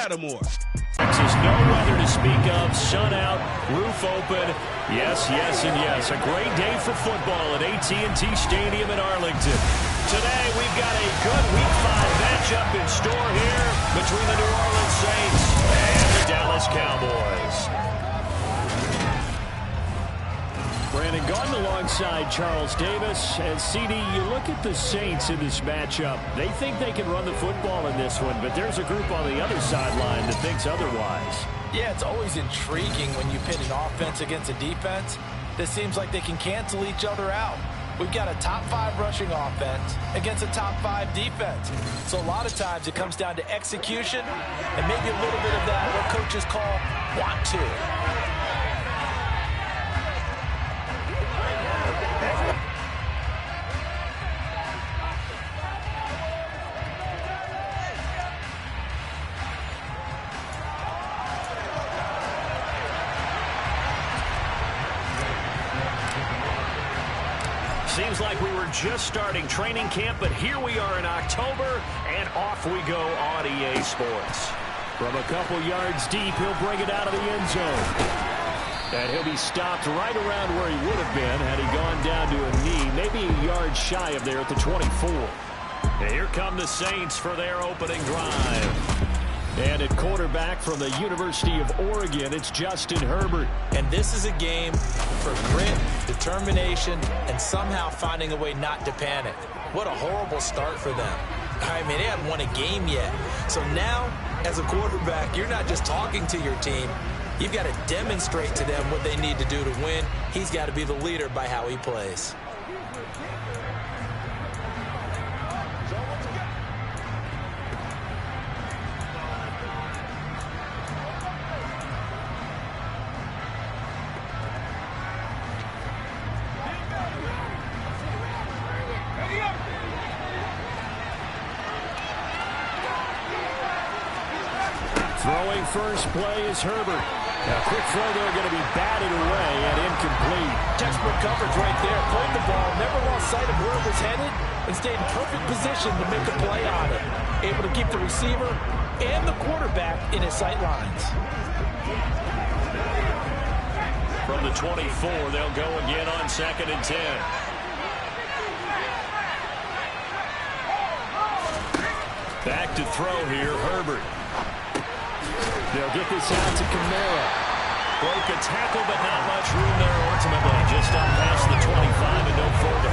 Lattimore. Texas, no weather to speak of. Sun out, roof open. Yes, yes, and yes. A great day for football at AT&T Stadium in Arlington. Today, we've got a good Week 5 matchup in store here between the New Orleans Saints and the Dallas Cowboys. Brandon Gordon alongside Charles Davis. And CD, you look at the Saints in this matchup. They think they can run the football in this one, but there's a group on the other sideline that thinks otherwise. Yeah, it's always intriguing when you pit an offense against a defense that seems like they can cancel each other out. We've got a top 5 rushing offense against a top 5 defense. So a lot of times it comes down to execution and maybe a little bit of that, what coaches call want to. Seems like we were just starting training camp, but here we are in October, and off we go on EA Sports. From a couple yards deep, he'll bring it out of the end zone. And he'll be stopped right around where he would have been had he gone down to a knee, maybe a yard shy of there at the 24. And here come the Saints for their opening drive. And at quarterback from the University of Oregon, it's Justin Herbert. And this is a game for grit, determination, and somehow finding a way not to panic. What a horrible start for them. I mean, they haven't won a game yet. So now, as a quarterback, you're not just talking to your team. You've got to demonstrate to them what they need to do to win. He's got to be the leader by how he plays. Throwing first play is Herbert. Now, quick throw there, going to be batted away and incomplete. Textbook coverage right there. Played the ball, never lost sight of where it was headed, and stayed in perfect position to make a play on it. Able to keep the receiver and the quarterback in his sight lines. From the 24, they'll go again on 2nd and 10. Back to throw here, Herbert. They'll get this out to Kamara. Broke a tackle, but not much room there ultimately. Just up past the 25 and no further.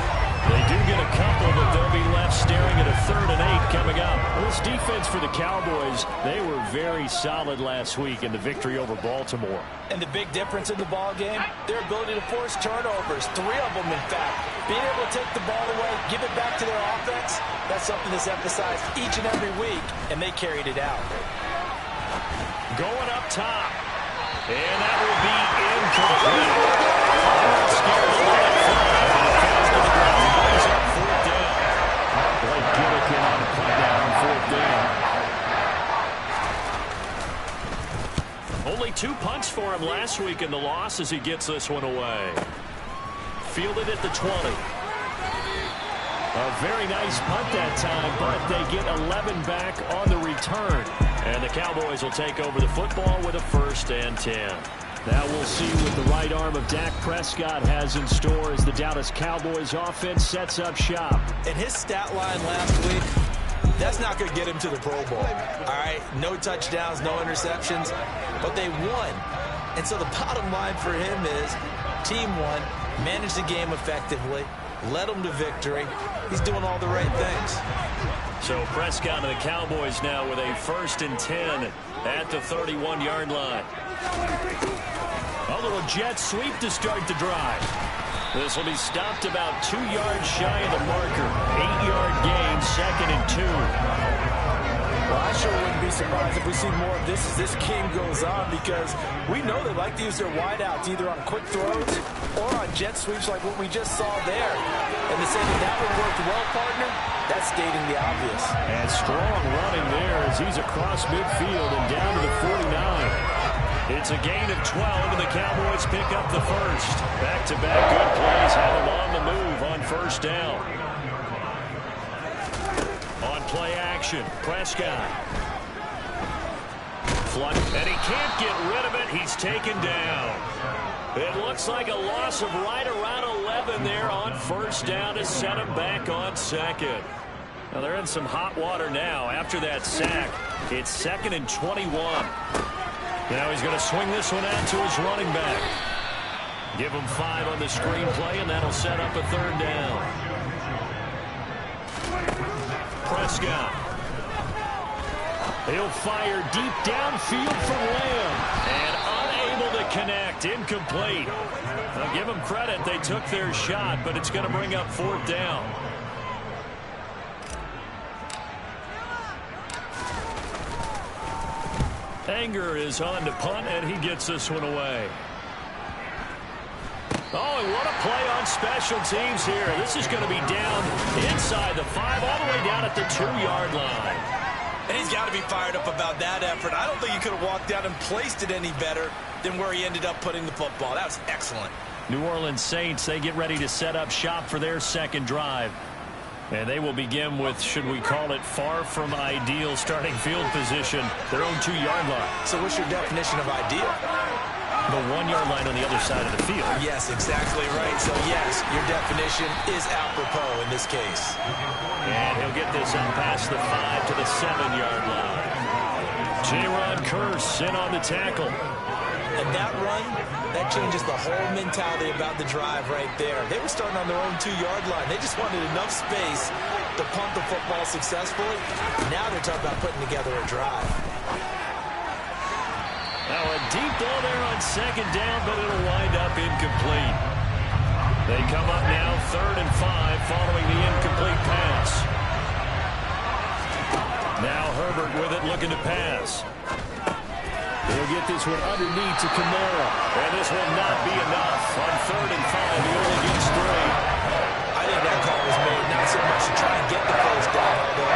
They do get a couple, but they'll be left staring at a 3rd and 8 coming up. Well, this defense for the Cowboys, they were very solid last week in the victory over Baltimore. And the big difference in the ball game, their ability to force turnovers, 3 of them in fact. Being able to take the ball away, give it back to their offense, that's something that's emphasized each and every week, and they carried it out. Going up top. And that will be incomplete. Scared to let it fly. Falls to the ground. Brings up 4th down. Blake Gillikin on the play down on 4th down. Only 2 punts for him last week in the loss as he gets this one away. Fielded at the 20. A very nice punt that time, but they get 11 back on the return. And the Cowboys will take over the football with a 1st and 10. Now we'll see what the right arm of Dak Prescott has in store as the Dallas Cowboys offense sets up shop. And his stat line last week, that's not going to get him to the Pro Bowl. All right, no touchdowns, no interceptions, but they won. And so the bottom line for him is team won, managed the game effectively, led them to victory. He's doing all the right things. So Prescott and the Cowboys now with a 1st and 10 at the 31-yard line. A little jet sweep to start the drive. This will be stopped about 2 yards shy of the marker. 8-yard gain, 2nd and 2. Well, I sure wouldn't be surprised if we see more of this as this game goes on, because we know they like to use their wideouts either on quick throws or on jet sweeps like what we just saw there. And to say that one worked well, partner, that's stating the obvious. And strong running there as he's across midfield and down to the 49. It's a gain of 12, and the Cowboys pick up the 1st. Back-to-back good plays have them on the move on 1st down. On play action, Prescott. Flush, and he can't get rid of it. He's taken down. It looks like a loss of right around 11 there on first down to set him back on second. Now they're in some hot water now after that sack. It's 2nd and 21. Now he's going to swing this one out to his running back. Give him 5 on the screenplay, and that'll set up a 3rd down. Prescott. He'll fire deep downfield for Lamb. And unable to connect. Incomplete. Now give them credit. They took their shot, but it's going to bring up 4th down. Anger is on to punt, and he gets this one away. Oh, and what a play on special teams here. This is going to be down inside the 5, all the way down at the 2-yard line. And he's got to be fired up about that effort. I don't think he could have walked out and placed it any better than where he ended up putting the football. That was excellent. New Orleans Saints, they get ready to set up shop for their 2nd drive. And they will begin with, should we call it, far from ideal starting field position, their own 2-yard line. So what's your definition of ideal? The 1-yard line on the other side of the field. Yes, exactly right. So, yes, your definition is apropos in this case. And he'll get this up past the 5 to the 7-yard line. J-Ron Curse in on the tackle. And that run, that changes the whole mentality about the drive right there. They were starting on their own 2-yard line. They just wanted enough space to punt the football successfully. Now they're talking about putting together a drive. Now a deep ball there on 2nd down, but it'll wind up incomplete. They come up now 3rd and 5 following the incomplete pass. Now Herbert with it, looking to pass. He'll get this one underneath to Kamara. And this will not be enough. On 3rd and 5, he only gets 3. I think that call was made not so much to try and get the first down, although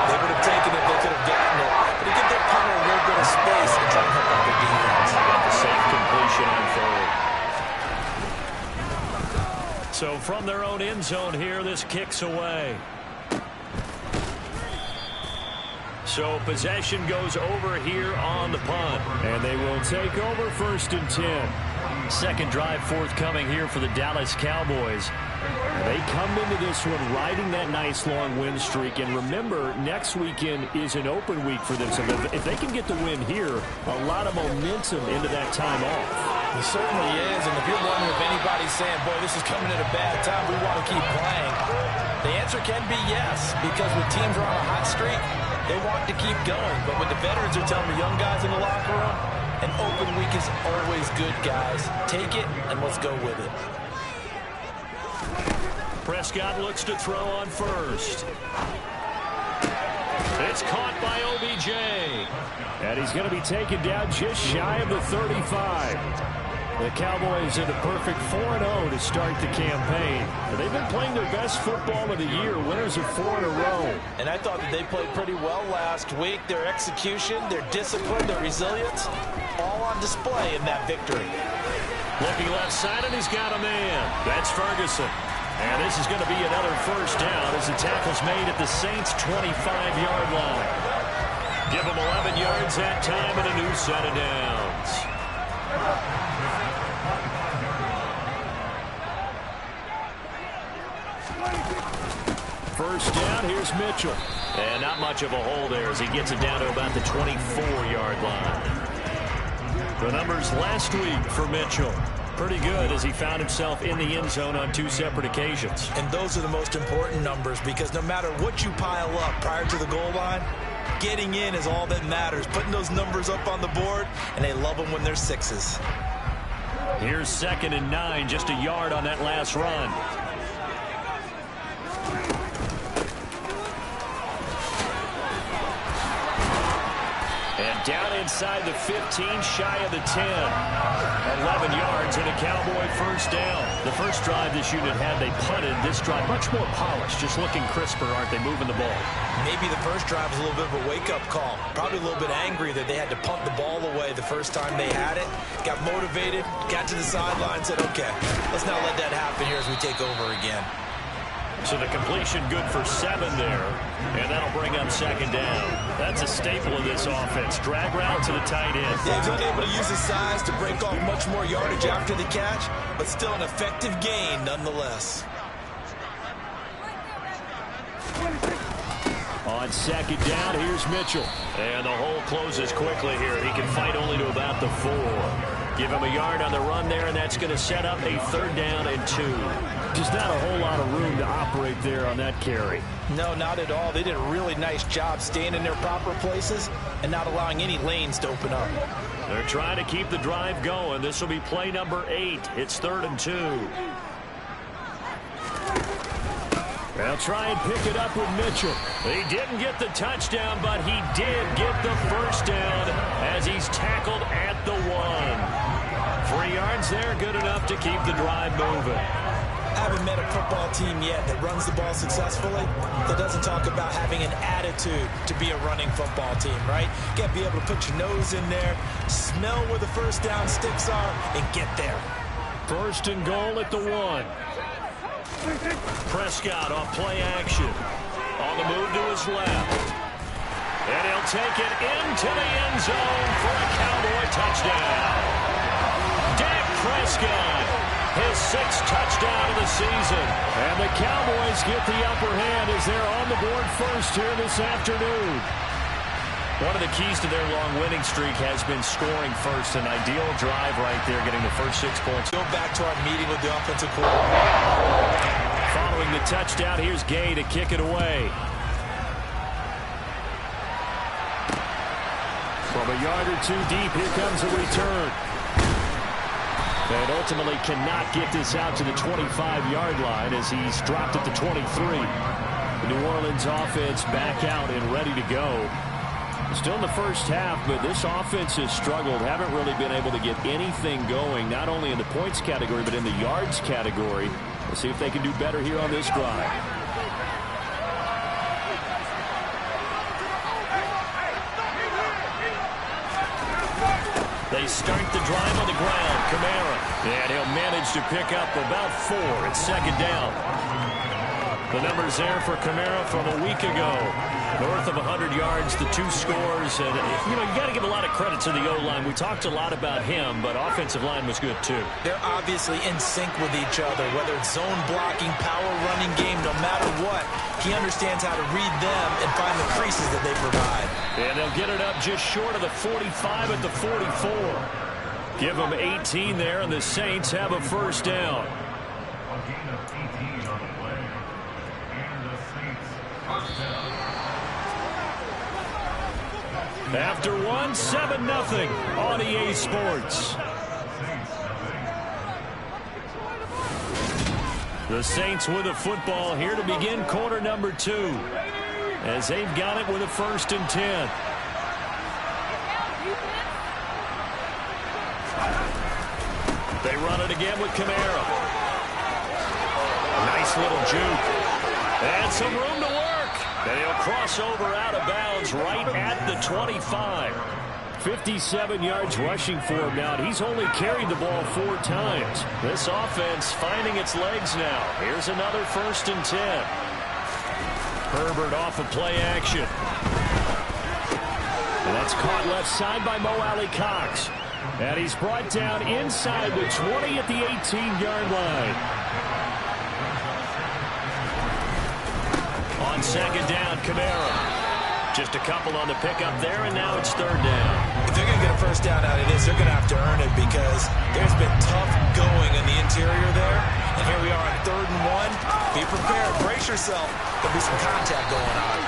they would have taken it, they could have gotten it. But to give their punter a little bit of space and try and help out their defense. The safe completion on 3rd. So from their own end zone here, this kicks away. So possession goes over here on the punt. And they will take over 1st and 10. 2nd drive forthcoming here for the Dallas Cowboys. They come into this one riding that nice long win streak. And remember, next weekend is an open week for them. So if they can get the win here, a lot of momentum into that time off. It certainly is. And if you're wondering if anybody's saying, boy, this is coming at a bad time, we want to keep playing, the answer can be yes. Because when teams are on a hot streak, they want to keep going. But what the veterans are telling the young guys in the locker room, an open week is always good, guys. Take it, and let's go with it. Prescott looks to throw on 1st. It's caught by OBJ. And he's going to be taken down just shy of the 35. The Cowboys in a perfect 4-0 to start the campaign. They've been playing their best football of the year, winners of 4 in a row. And I thought that they played pretty well last week. Their execution, their discipline, their resilience, all on display in that victory. Looking left side, and he's got a man. That's Ferguson. And this is going to be another 1st down as the tackle's made at the Saints' 25-yard line. Give them 11 yards that time and a new set of downs. First down, here's Mitchell. And not much of a hole there as he gets it down to about the 24-yard line. The numbers last week for Mitchell. Pretty good as he found himself in the end zone on 2 separate occasions. And those are the most important numbers because no matter what you pile up prior to the goal line, getting in is all that matters. Putting those numbers up on the board, and they love them when they're 6s. Here's 2nd and 9, just a yard on that last run. And down inside the 15, shy of the 10. 11 yards and a Cowboy first down. The first drive this unit had, they punted. This drive, much more polished, just looking crisper, aren't they, moving the ball? Maybe the first drive was a little bit of a wake-up call. Probably a little bit angry that they had to punt the ball away the first time they had it. Got motivated, got to the sideline, said, okay, let's not let that happen here as we take over again. So the completion good for 7 there, and that'll bring up second down. That's a staple of this offense. Drag route to the tight end. Yeah, he's unable to use his size to break off much more yardage after the catch, but still an effective gain nonetheless. On second down, here's Mitchell. And the hole closes quickly here. He can fight only to about the 4. Give him a yard on the run there, and that's going to set up a 3rd down and 2. Just not a whole lot of room to operate there on that carry. No, not at all. They did a really nice job staying in their proper places and not allowing any lanes to open up. They're trying to keep the drive going. This will be play number 8. It's 3rd and 2. They'll try and pick it up with Mitchell. He didn't get the touchdown, but he did get the 1st down as he's tackled at the 1. 3 yards there, good enough to keep the drive moving. I haven't met a football team yet that runs the ball successfully that doesn't talk about having an attitude to be a running football team, right? You got to be able to put your nose in there, smell where the 1st down sticks are, and get there. 1st and goal at the 1. Prescott off play action. On the move to his left. And he'll take it into the end zone for a Cowboy touchdown. Dak Prescott, his 6th touchdown of the season. And the Cowboys get the upper hand as they're on the board first here this afternoon. One of the keys to their long winning streak has been scoring first. An ideal drive right there, getting the first 6 points. Go back to our meeting with the offensive coordinator. Following the touchdown, here's Gay to kick it away. From a yard or 2 deep, here comes a return. And ultimately cannot get this out to the 25-yard line as he's dropped at the 23. The New Orleans offense back out and ready to go. Still in the first half, but this offense has struggled. Haven't really been able to get anything going, not only in the points category, but in the yards category. Let's see if they can do better here on this drive. They start the drive on the ground. Kamara. And he'll manage to pick up about 4. It's 2nd down. The numbers there for Kamara from a week ago. North of 100 yards, the 2 scores. And, you got to give a lot of credit to the O-line. We talked a lot about him, but offensive line was good, too. They're obviously in sync with each other, whether it's zone blocking, power running game, no matter what. He understands how to read them and find the creases that they provide. And they'll get it up just short of the 45 at the 44. Give them 18 there, and the Saints have a 1st down. After 1, 7-0 on EA Sports. The Saints with a football here to begin quarter number 2. As they've got it with a 1st and 10. They run it again with Kamara. Nice little juke. And some room to work. And he'll cross over out of bounds right at the 25. 57 yards rushing for him now. He's only carried the ball 4 times. This offense finding its legs now. Here's another 1st and 10. Herbert off of play action. And that's caught left side by Mo Alley Cox. And he's brought down inside the 20 at the 18-yard line. On 2nd down, Kamara. Just a couple on the pickup there, and now it's 3rd down. If they're going to get a 1st down out of this, they're going to have to earn it because there's been tough going in the interior there. And here we are on 3rd and 1. Be prepared. Brace yourself. There'll be some contact going on.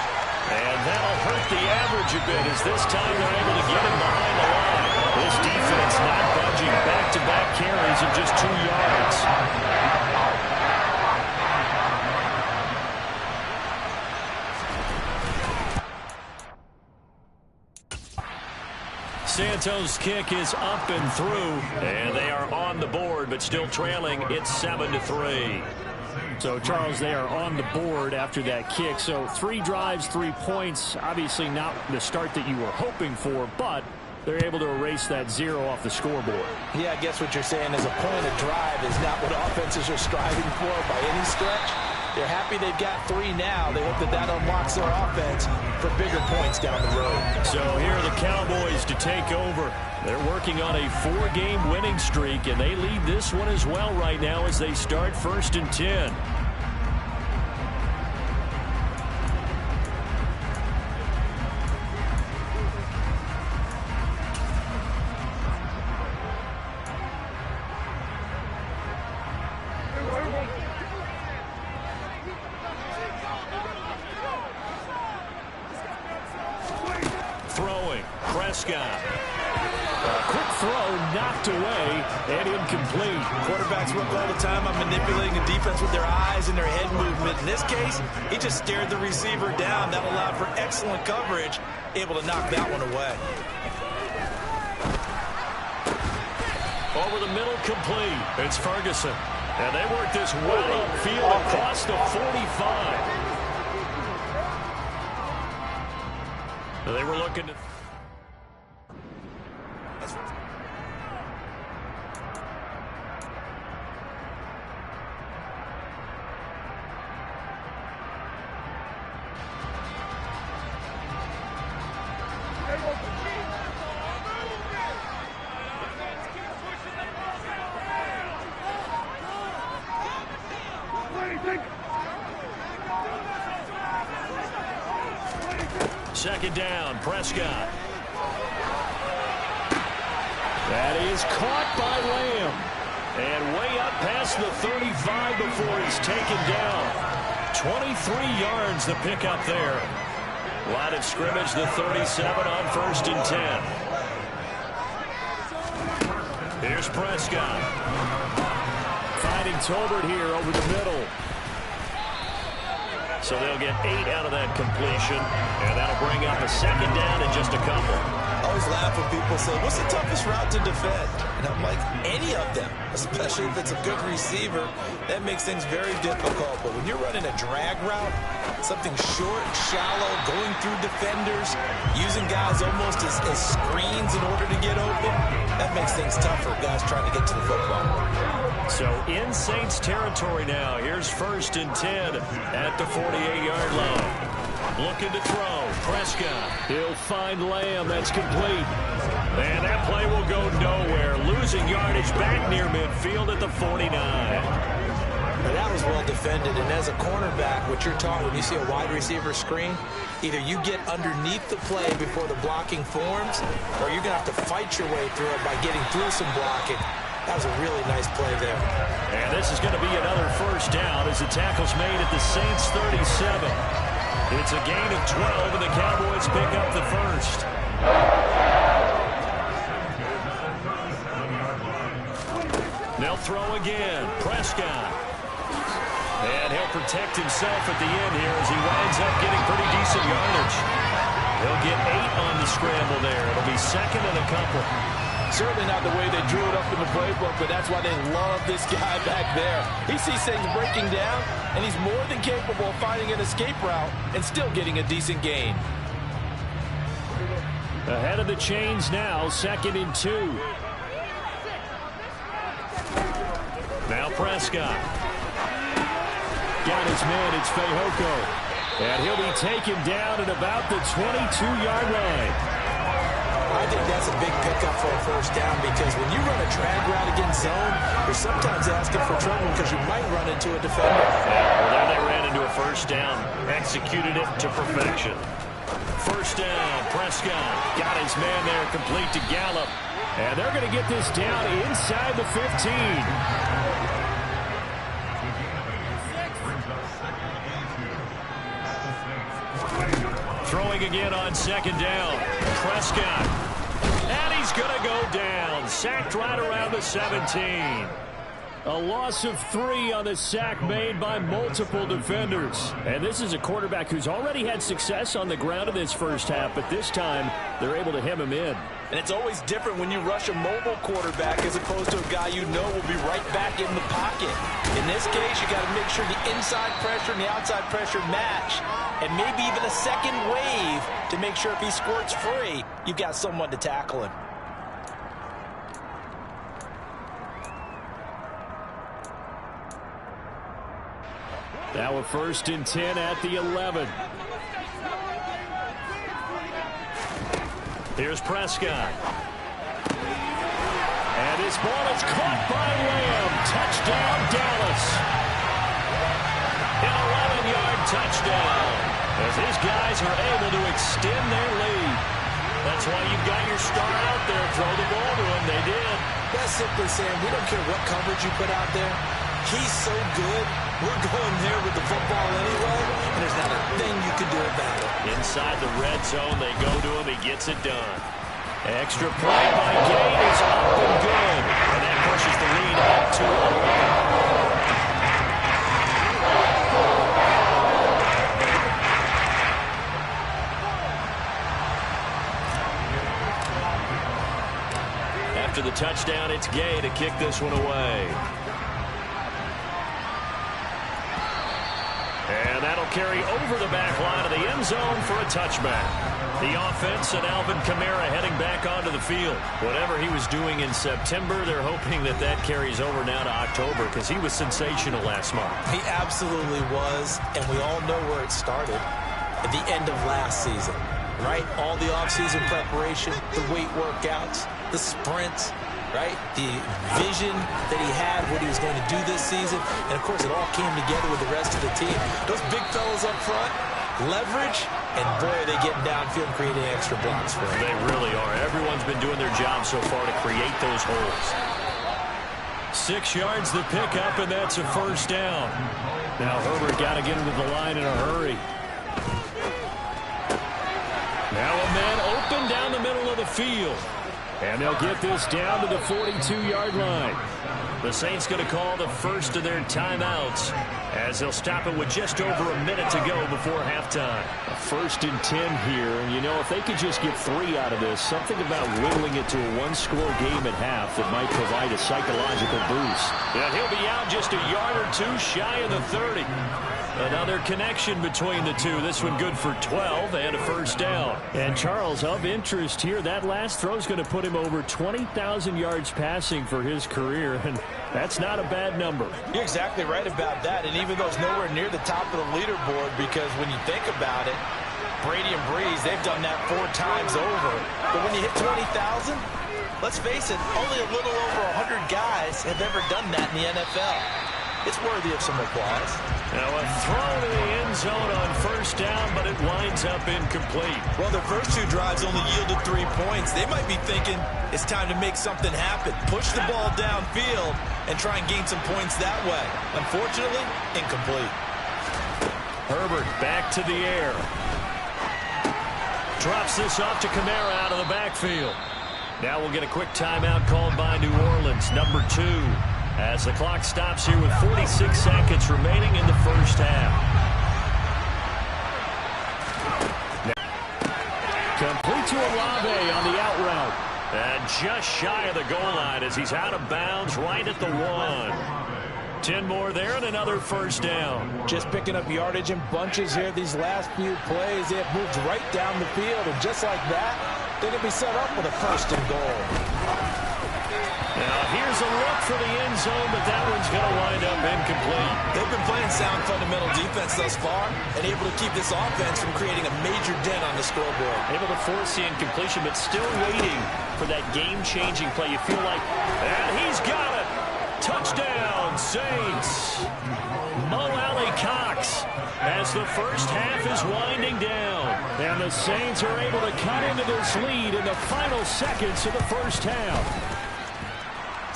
And that'll hurt the average a bit as this time they're able to get him behind the line. This defense not budging. Back-to-back carries of just 2 yards. Santos' kick is up and through, and they are on the board, but still trailing. It's 7-3. So, Charles, they are on the board after that kick. So, 3 drives, 3 points. Obviously not the start that you were hoping for, but they're able to erase that 0 off the scoreboard. Yeah, I guess what you're saying is a point of drive is not what offenses are striving for by any stretch. They're happy they've got 3 now. They hope that that unlocks their offense for bigger points down the road. So here are the Cowboys to take over. They're working on a 4-game winning streak, and they lead this one as well right now as they start 1st and 10. Throwing, Prescott. A quick throw knocked away and incomplete. Quarterbacks work all the time on manipulating a defense with their eyes and their head movement. In this case, he just stared the receiver down. That allowed for excellent coverage, able to knock that one away. Over the middle, complete. It's Ferguson. And they work this well upfield across the 45. They were looking to... Second down, Prescott. That is caught by Lamb. And way up past the 35 before he's taken down. 23 yards the pickup there. Line of scrimmage, the 37 on 1st and 10. Here's Prescott. Finding Tolbert here over the middle. So they'll get 8 out of that completion, and that'll bring up a second down in just a couple. I always laugh when people say, what's the toughest route to defend? And I'm like, any of them, especially if it's a good receiver. That makes things very difficult. But when you're running a drag route, something short, shallow, going through defenders, using guys almost as screens in order to get open, that makes things tough for guys trying to get to the football. So in Saints territory now. Here's 1st and 10 at the 48-yard line. Looking to throw. Prescott. He'll find Lamb. That's complete. And that play will go nowhere. Losing yardage back near midfield at the 49. Now that was well defended. And as a cornerback, what you're taught when you see a wide receiver screen, either you get underneath the play before the blocking forms, or you're going to have to fight your way through it by getting through some blocking. That was a really nice play there. And this is going to be another 1st down as the tackle's made at the Saints 37. It's a gain of 12, and the Cowboys pick up the 1st. They'll throw again. Prescott. And he'll protect himself at the end here as he winds up getting pretty decent yardage. He'll get 8 on the scramble there. It'll be 2nd and a couple. Certainly not the way they drew it up in the playbook, but that's why they love this guy back there. He sees things breaking down, and he's more than capable of finding an escape route and still getting a decent gain. Ahead of the chains now, 2nd and 2. Now Prescott. Got his man, it's Fehoko. And he'll be taken down at about the 22-yard line. I think that's a big pickup for a 1st down because when you run a drag route against zone, you're sometimes asking for trouble because you might run into a defender. Yeah, well, there they ran into a 1st down. Executed it to perfection. 1st down, Prescott. Got his man there, complete to Gallup. And they're going to get this down inside the 15. Throwing again on 2nd down. Prescott. And he's going to go down. Sacked right around the 17. A loss of 3 on the sack made by multiple defenders. And this is a quarterback who's already had success on the ground in this 1st half, but this time they're able to hem him in. And it's always different when you rush a mobile quarterback as opposed to a guy you know will be right back in the pocket. In this case, you got to make sure the inside pressure and the outside pressure match, and maybe even a second wave to make sure if he squirts free, you've got someone to tackle him. Now a 1st and 10 at the 11. Here's Prescott. And his ball is caught by Lamb. Touchdown, Dallas. An 11-yard touchdown as these guys are able to extend their lead. That's why you've got your star out there. Throw the ball to him. They did. That's simply saying we don't care what coverage you put out there. He's so good. We're going there with the football anyway, and there's not a thing you can do about it. Inside the red zone, they go to him. He gets it done. Extra point by Gate is up and good. And that pushes the lead up to 11. After the touchdown, it's Gay to kick this one away. And that'll carry over the back line of the end zone for a touchback. The offense and Alvin Kamara heading back onto the field. Whatever he was doing in September, they're hoping that that carries over now to October because he was sensational last month. He absolutely was, and we all know where it started at the end of last season, right? All the offseason preparation, the weight workouts, the sprints, right? The vision that he had, what he was going to do this season. And, of course, it all came together with the rest of the team. Those big fellas up front, leverage, and, boy, are they getting downfield and creating extra blocks for him. They really are. Everyone's been doing their job so far to create those holes. 6 yards the pickup, and that's a 1st down. Now Herbert got to get into the line in a hurry. Now a man open down the middle of the field. And they'll get this down to the 42-yard line. The Saints going to call the first of their timeouts as they'll stop it with just over a minute to go before halftime. A 1st and 10 here, and you know, if they could just get 3 out of this, something about whittling it to a 1-score game at half that might provide a psychological boost. And he'll be out just a yard or 2 shy of the 30. Another connection between the two. This one good for 12 and a 1st down. And Charles, of interest here, that last throw is going to put him over 20,000 yards passing for his career, and that's not a bad number. You're exactly right about that, and even though it's nowhere near the top of the leaderboard, because when you think about it, Brady and Breeze, they've done that 4 times over. But when you hit 20,000, let's face it, only a little over 100 guys have ever done that in the NFL. It's worthy of some applause. Now a throw to the end zone on 1st down, but it winds up incomplete. Well, their first 2 drives only yielded 3 points. They might be thinking it's time to make something happen. Push the ball downfield and try and gain some points that way. Unfortunately, incomplete. Herbert back to the air. Drops this off to Kamara out of the backfield. Now we'll get a quick timeout called by New Orleans, number 2. As the clock stops here with 46 seconds remaining in the 1st half. Complete to Olave on the out route. And just shy of the goal line as he's out of bounds right at the 1. 10 more there and another 1st down. Just picking up yardage in bunches here these last few plays. They have moved right down the field, and just like that, they're going to be set up with a 1st and goal. Now here's a look for the end zone, but that one's going to wind up incomplete. They've been playing sound fundamental defense thus far and able to keep this offense from creating a major dent on the scoreboard. Able to force the incompletion, but still waiting for that game-changing play. You feel like, and he's got it. Touchdown, Saints. Mo Alley Cox as the 1st half is winding down. And the Saints are able to cut into this lead in the final seconds of the 1st half.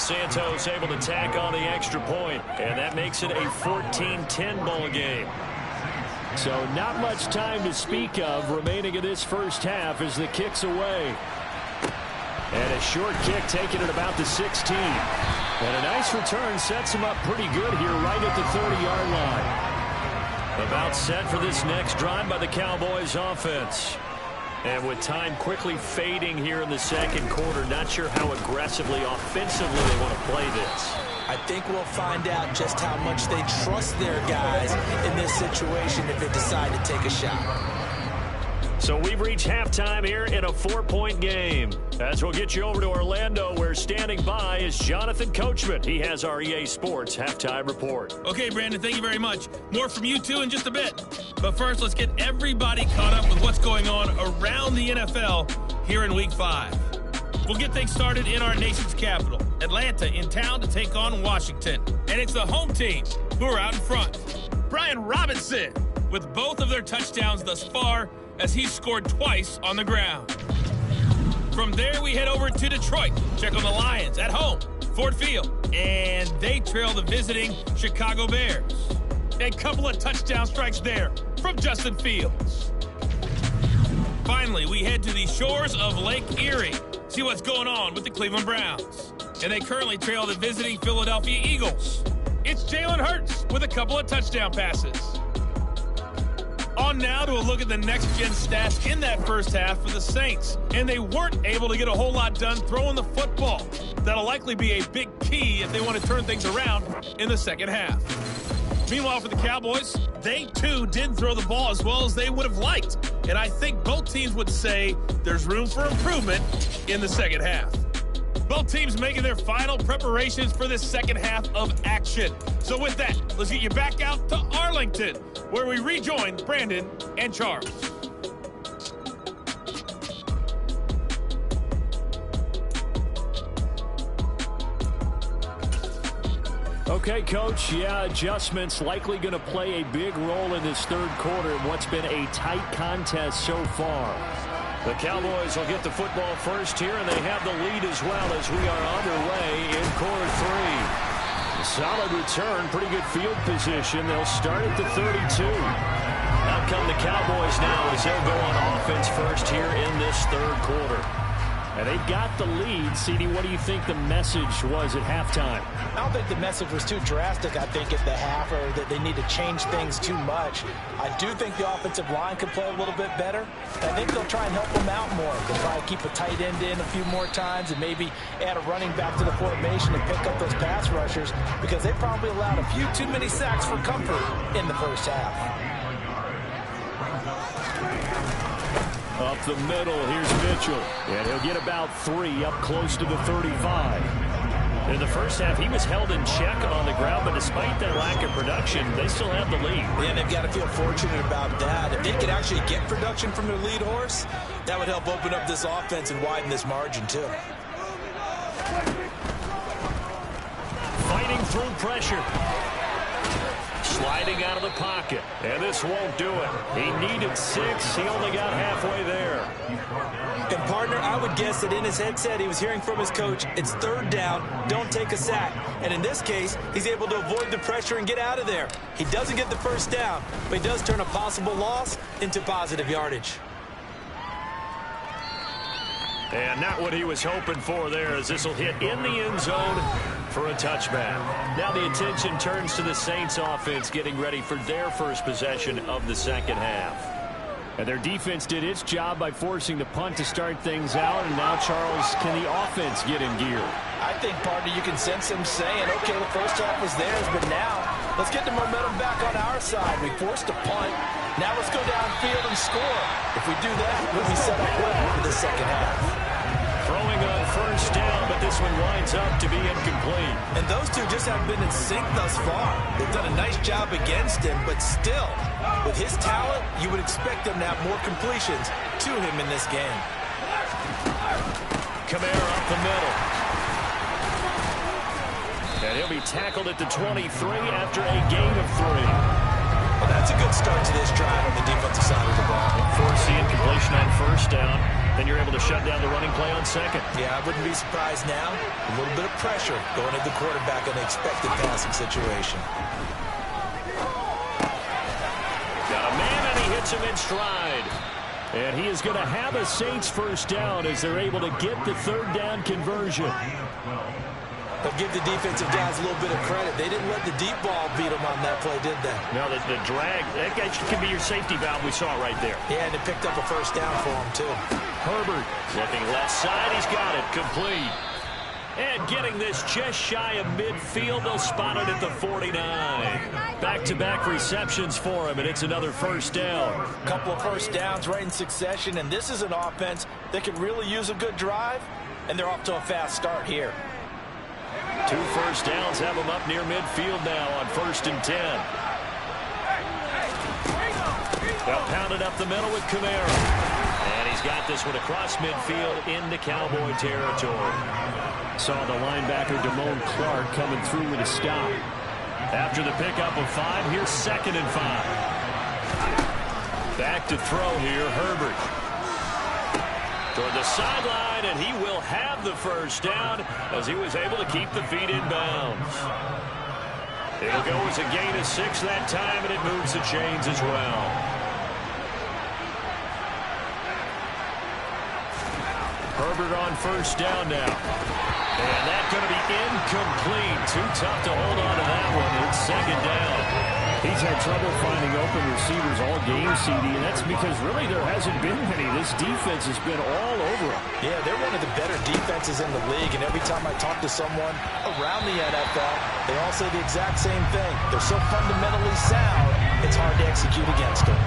Santos able to tack on the extra point, and that makes it a 14-10 ball game. So not much time to speak of remaining in this 1st half as the kick's away. And a short kick taken at about the 16. And a nice return sets him up pretty good here right at the 30-yard line. About set for this next drive by the Cowboys offense. And with time quickly fading here in the 2nd quarter, not sure how aggressively, offensively they want to play this. I think we'll find out just how much they trust their guys in this situation if they decide to take a shot. So So we've reached halftime here in a 4-point game. As we'll get you over to Orlando, where standing by is Jonathan Coachman. He has our EA Sports halftime report. Okay, Brandon, thank you very much. More from you two in just a bit. But first, let's get everybody caught up with what's going on around the NFL here in Week 5. We'll get things started in our nation's capital, Atlanta, in town to take on Washington. And it's the home team who are out in front. Brian Robinson with both of their touchdowns thus far, as he scored twice on the ground. From there, we head over to Detroit. Check on the Lions at home, Ford Field. And they trail the visiting Chicago Bears. A couple of touchdown strikes there from Justin Fields. Finally, we head to the shores of Lake Erie. See what's going on with the Cleveland Browns. And they currently trail the visiting Philadelphia Eagles. It's Jalen Hurts with a couple of touchdown passes. On now to a look at the next-gen stats in that first half for the Saints. And they weren't able to get a whole lot done throwing the football. That'll likely be a big key if they want to turn things around in the second half. Meanwhile, for the Cowboys, they too didn't throw the ball as well as they would have liked. And I think both teams would say there's room for improvement in the second half. Both teams making their final preparations for this second half of action. So with that, let's get you back out to Arlington, where we rejoin Brandon and Charles. Okay, Coach, adjustments likely going to play a big role in this third quarter in what's been a tight contest so far. The Cowboys will get the football first here, and they have the lead as well as we are underway in quarter 3. A solid return, pretty good field position. They'll start at the 32. Out come the Cowboys now as they'll go on offense first here in this third quarter. And they've got the lead. CD, what do you think the message was at halftime? I don't think the message was too drastic, I think, at the half, or that they need to change things too much. I do think the offensive line could play a little bit better. I think they'll try and help them out more. They'll probably keep a tight end in a few more times and maybe add a running back to the formation and pick up those pass rushers, because they probably allowed a few too many sacks for comfort in the first half. Up the middle, here's Mitchell. And he'll get about 3 up close to the 35. In the first half, he was held in check on the ground, but despite that lack of production, they still have the lead. Yeah, they've got to feel fortunate about that. If they could actually get production from their lead horse, that would help open up this offense and widen this margin, too. Fighting through pressure. Sliding out of the pocket. And this won't do it. He needed 6. He only got halfway there. And, partner, I would guess that in his headset he was hearing from his coach, it's third down, don't take a sack. And in this case, he's able to avoid the pressure and get out of there. He doesn't get the first down, but he does turn a possible loss into positive yardage. And not what he was hoping for there, as this will hit in the end zone for a touchback. Now the attention turns to the Saints offense getting ready for their first possession of the second half. And their defense did its job by forcing the punt to start things out. And now, Charles, can the offense get in gear? I think, partner, you can sense him saying, okay, the first half was theirs, but now let's get the momentum back on our side. We forced a punt. Now let's go downfield and score. If we do that, we'll be set up well for the second half. Throwing on first down, but this one winds up to be incomplete. And those two just haven't been in sync thus far. They've done a nice job against him, but still, with his talent, you would expect them to have more completions to him in this game. Kamara up the middle. And he'll be tackled at the 23 after a gain of 3. Well, that's a good start to this drive on the defensive side of the ball. Forcing incompletion on first down. Then you're able to shut down the running play on second. Yeah, I wouldn't be surprised now. A little bit of pressure going at the quarterback in an expected passing situation. Got a man, and he hits him in stride. And he is going to have a Saints first down as they're able to get the third down conversion. They'll give the defensive guys a little bit of credit. They didn't let the deep ball beat them on that play, did they? No, the drag, that guy could be your safety valve. We saw it right there. Yeah, and it picked up a first down for him, too. Herbert looking left side. He's got it. Complete. And getting this just shy of midfield, they'll spot it at the 49. Back-to-back receptions for him, and it's another first down. A couple of first downs right in succession, and this is an offense that could really use a good drive, and they're off to a fast start here. 2 first downs have them up near midfield now on 1st and 10. They'll pound it up the middle with Kamara. And he's got this one across midfield into Cowboy territory. Saw the linebacker Damone Clark coming through with a stop. After the pickup of 5, here's 2nd and 5. Back to throw here, Herbert. Toward the sideline, and he will have the first down as he was able to keep the feet in bounds. It'll go as a gain of 6 that time, and it moves the chains as well. Herbert on first down now. And that's going to be incomplete. Too tough to hold on to that one. It's 2nd down. He's had trouble finding open receivers all game, CD, and that's because really there hasn't been many. This defense has been all over him. Yeah, they're one of the better defenses in the league, and every time I talk to someone around the NFL, they all say the exact same thing. They're so fundamentally sound, it's hard to execute against them.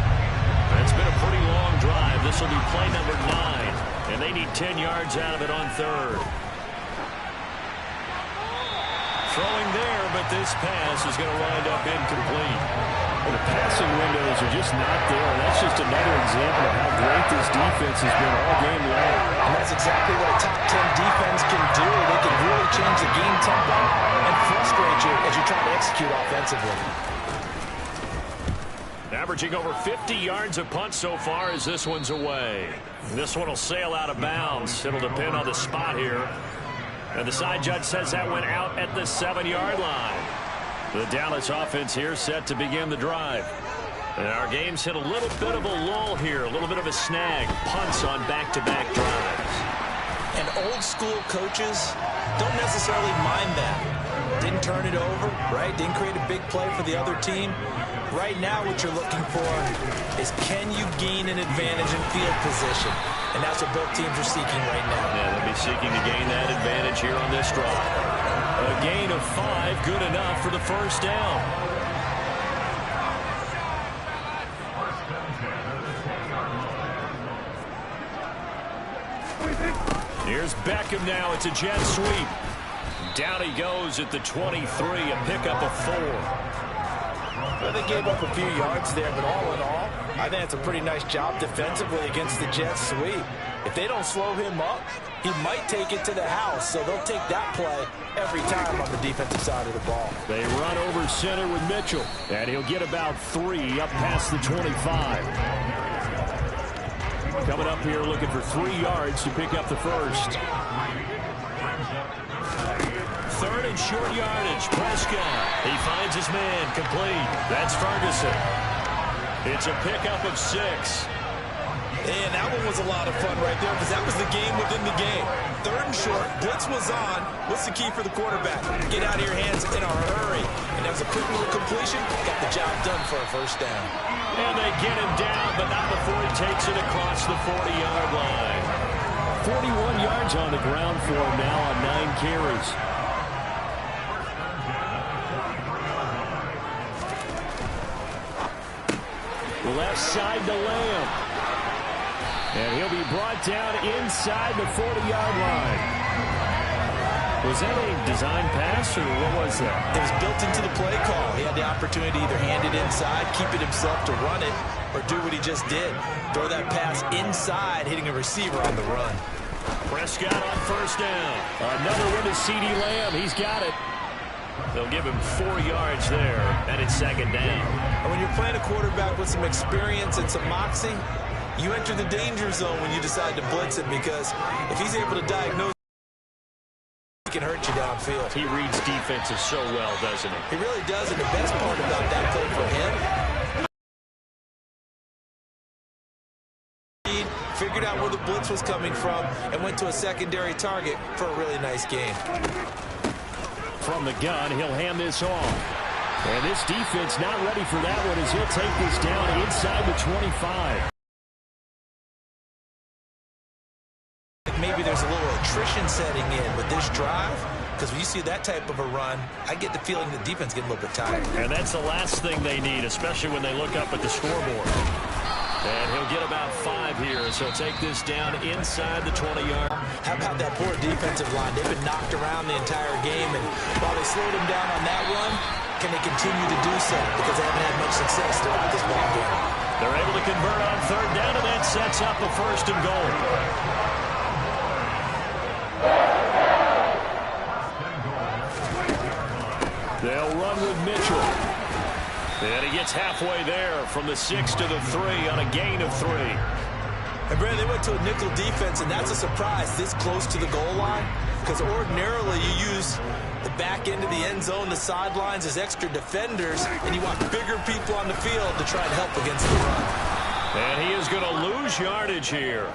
It's been a pretty long drive. This will be play number 9, and they need 10 yards out of it on 3rd. Throwing there, but this pass is going to wind up incomplete. Well, the passing windows are just not there. That's just another example of how great this defense has been all game long. And that's exactly what a top 10 defense can do. They can really change the game tempo and frustrate you as you try to execute offensively. Averaging over 50 yards a punt so far as this one's away. This one will sail out of bounds. It'll depend on the spot here. And the side judge says that went out at the 7-yard line. The Dallas offense here set to begin the drive. And our game's hit a little bit of a lull here, a little bit of a snag. Punts on back-to-back drives. And old-school coaches don't necessarily mind that. Didn't turn it over, right? Didn't create a big play for the other team. Right now what you're looking for is can you gain an advantage in field position? And that's what both teams are seeking right now. Yeah, they'll be seeking to gain that advantage here on this drive. A gain of 5, good enough for the first down. Here's Beckham now. It's a jet sweep. Down he goes at the 23, a pickup of 4. Well, they gave up a few yards there, but all in all, I think it's a pretty nice job defensively against the jet sweep. If they don't slow him up, he might take it to the house, so they'll take that play every time on the defensive side of the ball. They run over center with Mitchell, and he'll get about 3 up past the 25. Coming up here looking for 3 yards to pick up the first. 3rd and short yardage. Prescott. He finds his man. Complete. That's Ferguson. It's a pickup of 6. And that one was a lot of fun right there because that was the game within the game. 3rd and short. Blitz was on. What's the key for the quarterback? Get out of your hands in a hurry. And that was a quick little completion. Got the job done for a first down. And they get him down, but not before he takes it across the 40-yard line. 41 yards on the ground for him now on 9 carries. Left side to Lamb. And he'll be brought down inside the 40-yard line. Was that a design pass, or what was that? It was built into the play call. He had the opportunity to either hand it inside, keep it himself to run it, or do what he just did. Throw that pass inside, hitting a receiver on the run. Prescott on first down. Another one to CeeDee Lamb. He's got it. They'll give him 4 yards there, and it's 2nd down. And when you're playing a quarterback with some experience and some moxie, you enter the danger zone when you decide to blitz him, because if he's able to diagnose, he can hurt you downfield. He reads defenses so well, doesn't he? He really does, and the best part about that play for him, figured out where the blitz was coming from and went to a secondary target for a really nice game. From the gun, he'll hand this off. And this defense not ready for that one as he'll take this down inside the 25. Maybe there's a little attrition setting in with this drive, because when you see that type of a run, I get the feeling the defense getting a little bit tired. And that's the last thing they need, especially when they look up at the scoreboard. And he'll get about 5 here, so take this down inside the 20-yard. How about that poor defensive line? They've been knocked around the entire game, and while they slowed him down on that run, can they continue to do so? Because they haven't had much success throughout this ball game. They're able to convert on 3rd down, and that sets up a 1st and goal. They'll run with Mitchell. And he gets halfway there from the 6 to the 3 on a gain of 3. And, Brandon, they went to a nickel defense, and that's a surprise this close to the goal line, because ordinarily you use the back end of the end zone, the sidelines as extra defenders, and you want bigger people on the field to try and help against the run. And he is going to lose yardage here.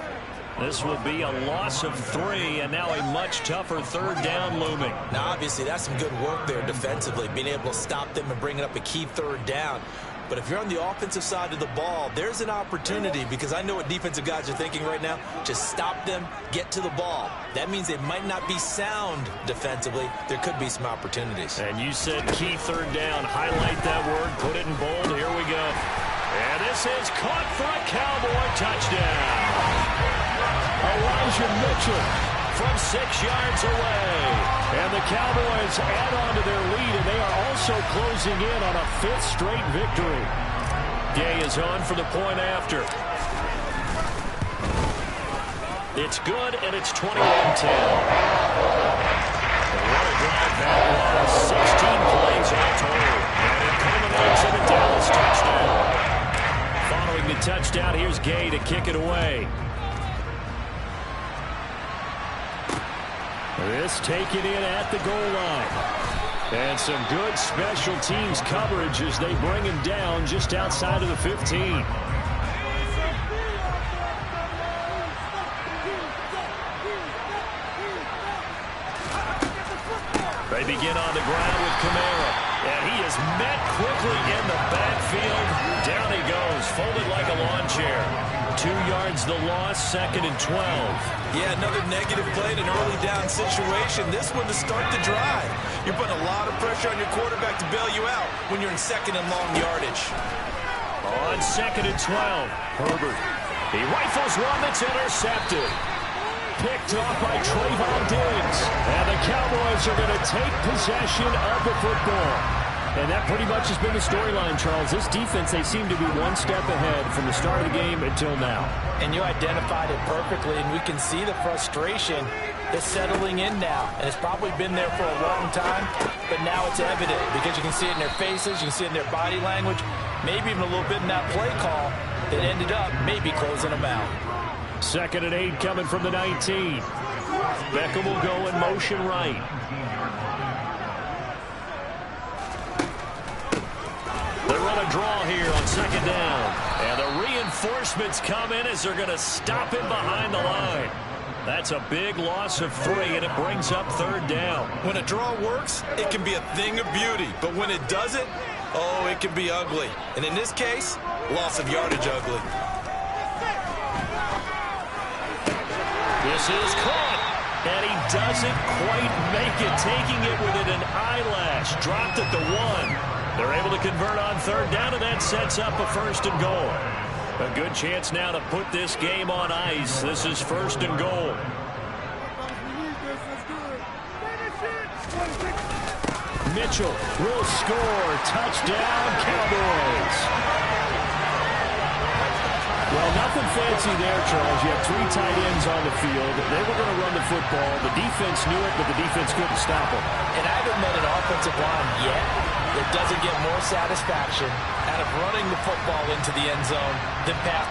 This will be a loss of 3, and now a much tougher 3rd down looming. Now, obviously, that's some good work there defensively, being able to stop them and bringing up a key 3rd down. But if you're on the offensive side of the ball, there's an opportunity, because I know what defensive guys are thinking right now. Just stop them, get to the ball. That means they might not be sound defensively. There could be some opportunities. And you said key 3rd down. Highlight that word, put it in bold. Here we go. And this is caught for a Cowboy touchdown. Elijah Mitchell from 6 yards away. And the Cowboys add on to their lead, and they are also closing in on a 5th straight victory. Gay is on for the point after. It's good, and it's 21-10. What a drive that was. 16 plays all total. And it culminates in a Dallas touchdown. Following the touchdown, here's Gay to kick it away. This taken in at the goal line. And some good special teams coverage as they bring him down just outside of the 15. They begin on the ground with Kamara. And he is met quickly in the backfield. Down he goes, folded like a lawn chair. 2 yards the loss, 2nd and 12. Yeah, another negative play in an early down situation. This one to start the drive. You're putting a lot of pressure on your quarterback to bail you out when you're in 2nd and long yardage. On 2nd and 12, Herbert. He rifles one that's intercepted. Picked off by Trayvon Diggs. And the Cowboys are going to take possession of the football. And that pretty much has been the storyline, Charles. This defense, they seem to be one step ahead from the start of the game until now. And you identified it perfectly, and we can see the frustration that's settling in now. And it's probably been there for a long time, but now it's evident because you can see it in their faces, you can see it in their body language, maybe even a little bit in that play call that ended up maybe closing them out. 2nd and 8 coming from the 19. Beckham will go in motion right. They run a draw here on 2nd down. And the reinforcements come in as they're going to stop him behind the line. That's a big loss of 3, and it brings up 3rd down. When a draw works, it can be a thing of beauty. But when it doesn't, oh, it can be ugly. And in this case, loss of yardage ugly. This is caught. And he doesn't quite make it, taking it within an eyelash. Dropped at the 1. They're able to convert on 3rd down, and that sets up a 1st and goal. A good chance now to put this game on ice. This is 1st and goal. Mitchell will score. Touchdown, Cowboys. Well, nothing fancy there, Charles. You have 3 tight ends on the field. They were going to run the football. The defense knew it, but the defense couldn't stop it. And I haven't met an offensive line yet that doesn't get more satisfaction out of running the football into the end zone than pass.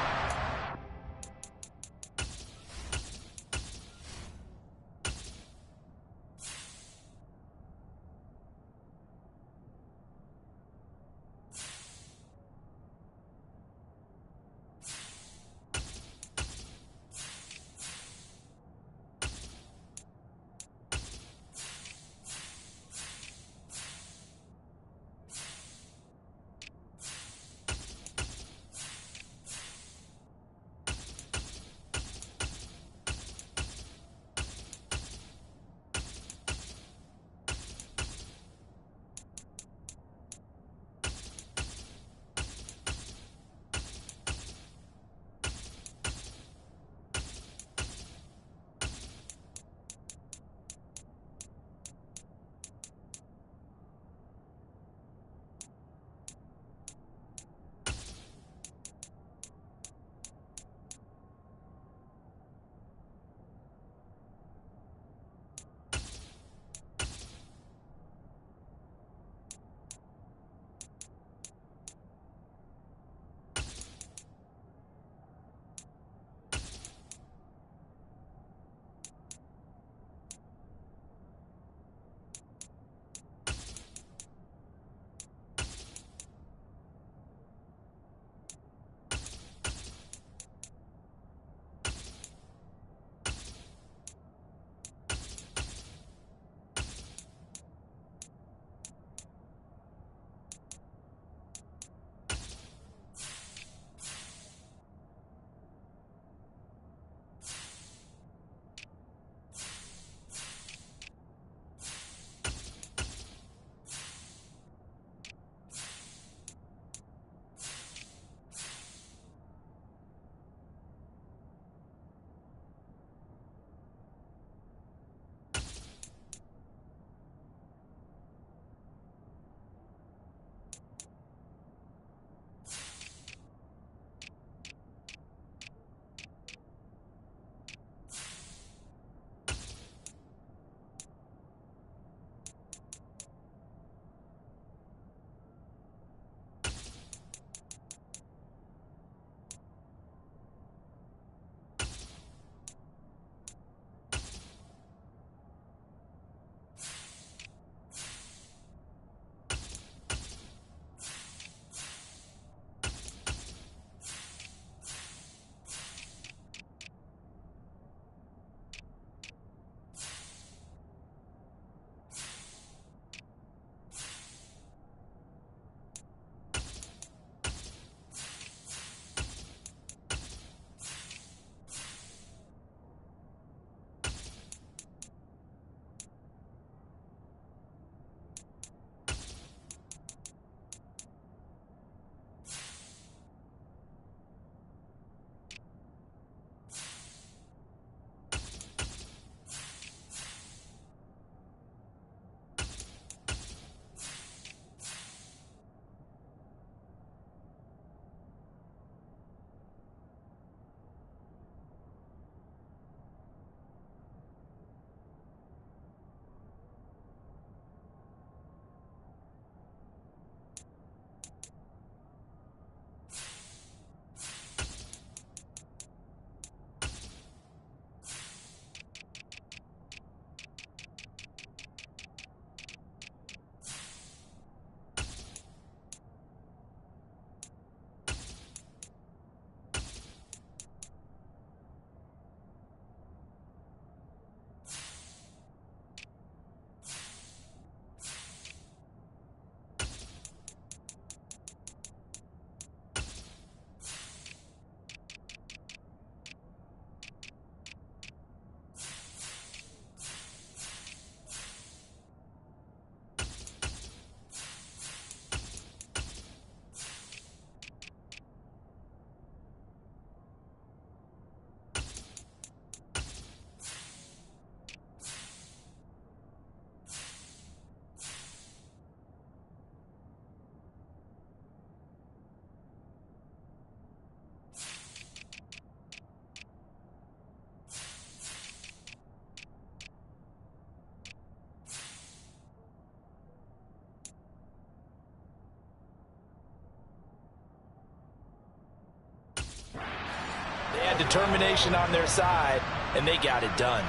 had determination on their side, and they got it done.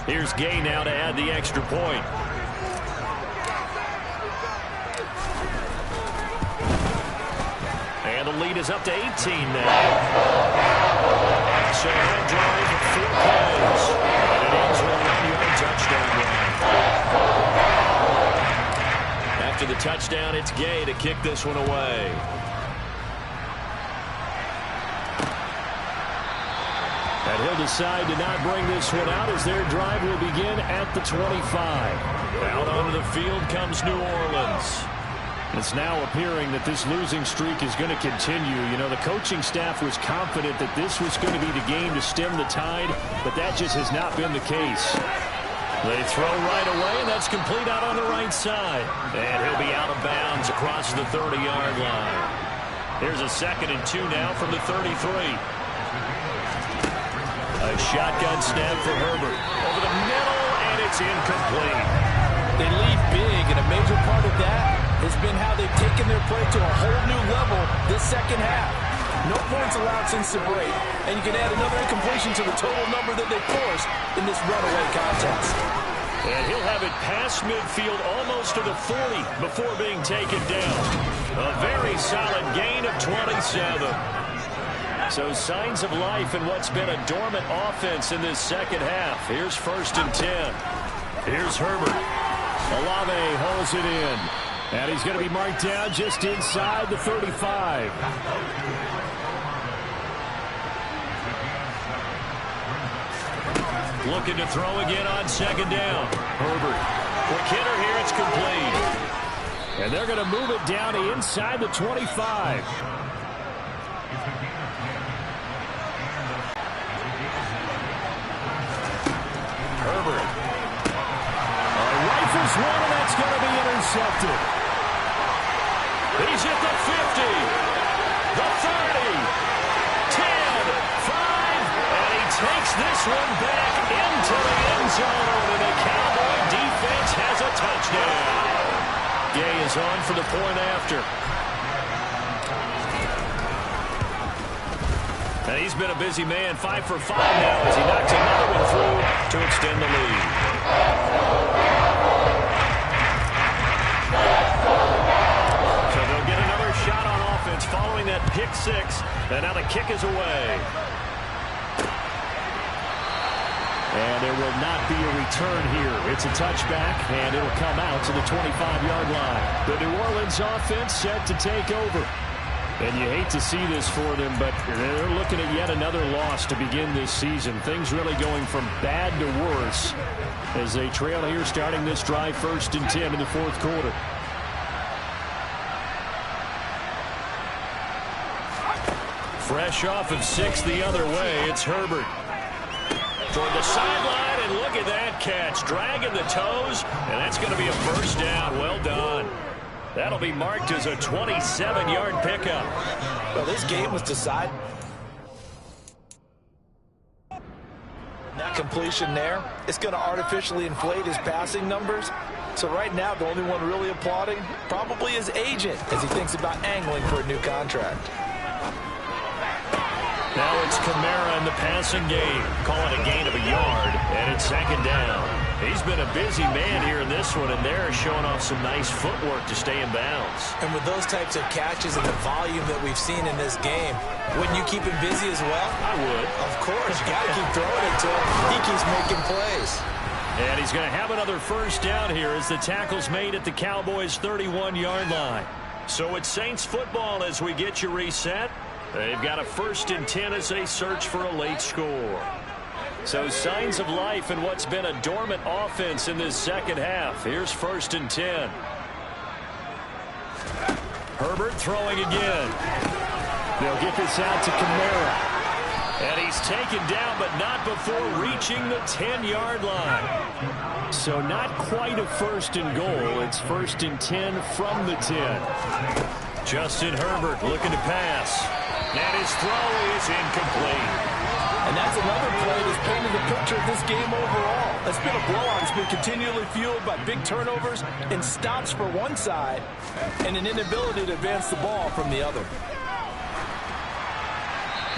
Here's Gay now to add the extra point. And the lead is up to 18 now. So he'll drive 4 plays. And it ends with a 1-yard touchdown run. After the touchdown, it's Gay to kick this one away. And he'll decide to not bring this one out as their drive will begin at the 25. Out onto the field comes New Orleans. It's now appearing that this losing streak is going to continue. You know, the coaching staff was confident that this was going to be the game to stem the tide, but that just has not been the case. They throw right away, and that's complete out on the right side. And he'll be out of bounds across the 30-yard line. Here's a 2nd and 2 now from the 33. A shotgun snap for Herbert. Over the middle, and it's incomplete. They lead big, and a major part of that has been how they've taken their play to a whole new level this second half. No points allowed since the break, and you can add another incompletion to the total number that they forced in this runaway contest. And he'll have it past midfield almost to the 40 before being taken down. A very solid gain of 27. So signs of life in what's been a dormant offense in this second half. Here's 1st and 10. Here's Herbert. Olave holds it in. And he's going to be marked down just inside the 35. Looking to throw again on 2nd down. Herbert. Quick hitter here. It's complete. And they're going to move it down to inside the 25. Herbert. Rifles one, and that's going to be intercepted. He's at the 50, the 30, 10, 5, and he takes this one back into the end zone, and the Cowboy defense has a touchdown. Gay is on for the point after. And he's been a busy man, 5 for 5 now as he knocks another one through to extend the lead. So they'll get another shot on offense following that pick 6, and now the kick is away. And there will not be a return here. It's a touchback, and it'll come out to the 25-yard line. The New Orleans offense set to take over. And you hate to see this for them, but they're looking at yet another loss to begin this season. Things really going from bad to worse as they trail here starting this drive 1st and 10 in the 4th quarter. Fresh off of 6 the other way, it's Herbert. Toward the sideline, and look at that catch. Dragging the toes, and that's going to be a first down. Well done. That'll be marked as a 27-yard pickup. Well, this game was decided. That completion there, it's going to artificially inflate his passing numbers. So right now, the only one really applauding probably his agent as he thinks about angling for a new contract. Now it's Kamara in the passing game. Call it a gain of a yard, and it's 2nd down. He's been a busy man here in this one, and they're showing off some nice footwork to stay in bounds. And with those types of catches and the volume that we've seen in this game, wouldn't you keep him busy as well? I would. Of course. You got to keep throwing it to him. He keeps making plays. And he's going to have another first down here as the tackle's made at the Cowboys' 31-yard line. So it's Saints football as we get you reset. They've got a 1st and 10 as they search for a late score. So signs of life in what's been a dormant offense in this second half. Here's 1st and 10. Herbert throwing again. They'll get this out to Kamara. And he's taken down, but not before reaching the 10-yard line. So not quite a 1st and goal. It's 1st and 10 from the 10. Justin Herbert looking to pass. And his throw is incomplete. And that's another play that's painted the picture of this game overall. It's been a blowout. It's been continually fueled by big turnovers and stops for one side and an inability to advance the ball from the other.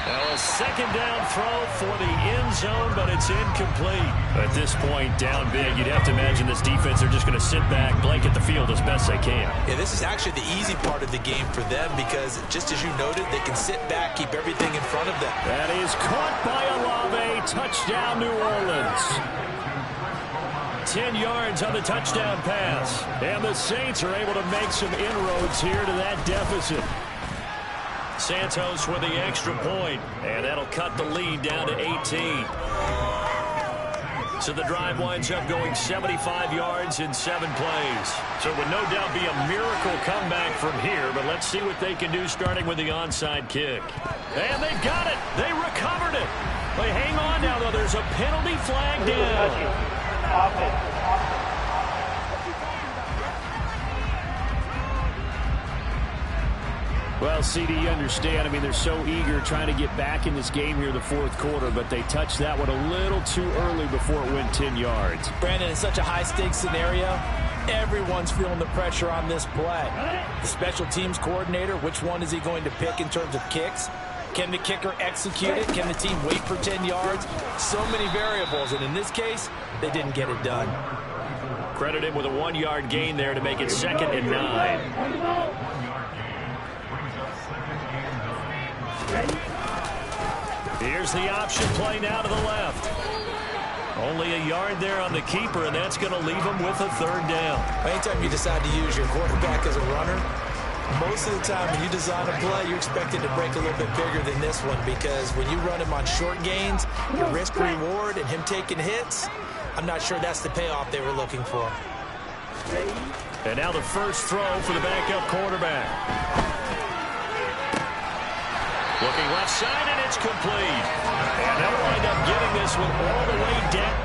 Now a second down throw for the end zone, but it's incomplete. At this point, down big, you'd have to imagine this defense, they're just going to sit back, blanket the field as best they can. Yeah, this is actually the easy part of the game for them because, just as you noted, they can sit back, keep everything in front of them. That is caught by Olave. Touchdown, New Orleans. 10 yards on the touchdown pass. And the Saints are able to make some inroads here to that deficit. Santos with the extra point, and that'll cut the lead down to 18. So the drive winds up going 75 yards in 7 plays. So it would no doubt be a miracle comeback from here, but let's see what they can do starting with the onside kick. And they've got it. They recovered it. They hang on now, though. There's a penalty flag down. Well, CD, you understand. I mean, they're so eager trying to get back in this game here in the fourth quarter, but they touched that one a little too early before it went 10 yards. Brandon, it's such a high-stakes scenario. Everyone's feeling the pressure on this play. The special teams coordinator, which one is he going to pick in terms of kicks? Can the kicker execute it? Can the team wait for 10 yards? So many variables, and in this case, they didn't get it done. Credited with a 1-yard gain there to make it 2nd and 9. Here's the option play now to the left. Only a yard there on the keeper, and that's going to leave him with a 3rd down. Anytime you decide to use your quarterback as a runner, most of the time when you design a play, you're expected to break a little bit bigger than this one because when you run him on short gains, your risk-reward and him taking hits, I'm not sure that's the payoff they were looking for. And now the first throw for the backup quarterback. Looking left side, and it's complete. And they'll wind up getting this one all the way down.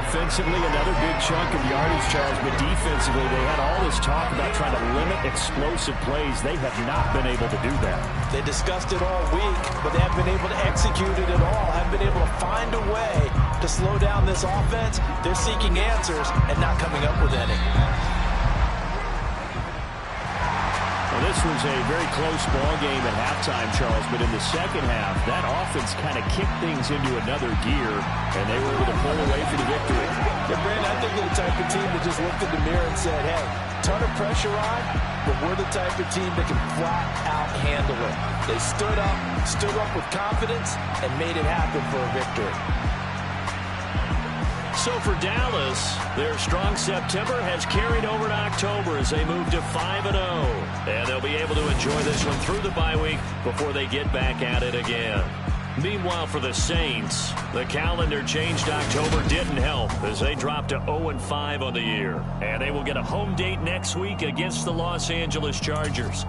Offensively, another big chunk of yardage, Charles, but defensively, they had all this talk about trying to limit explosive plays. They have not been able to do that. They discussed it all week, but they haven't been able to execute it at all. Haven't been able to find a way to slow down this offense. They're seeking answers and not coming up with any. Well, this was a very close ball game at halftime, Charles, but in the second half, that offense kind of kicked things into another gear, and they were able to pull away for the victory. Yeah, Brandon, I think they're the type of team that just looked in the mirror and said, hey, ton of pressure on, but we're the type of team that can flat out handle it. They stood up with confidence, and made it happen for a victory. So for Dallas, their strong September has carried over to October as they move to 5-0. And they'll be able to enjoy this one through the bye week before they get back at it again. Meanwhile, for the Saints, the calendar changed. October didn't help as they dropped to 0-5 on the year. And they will get a home date next week against the Los Angeles Chargers.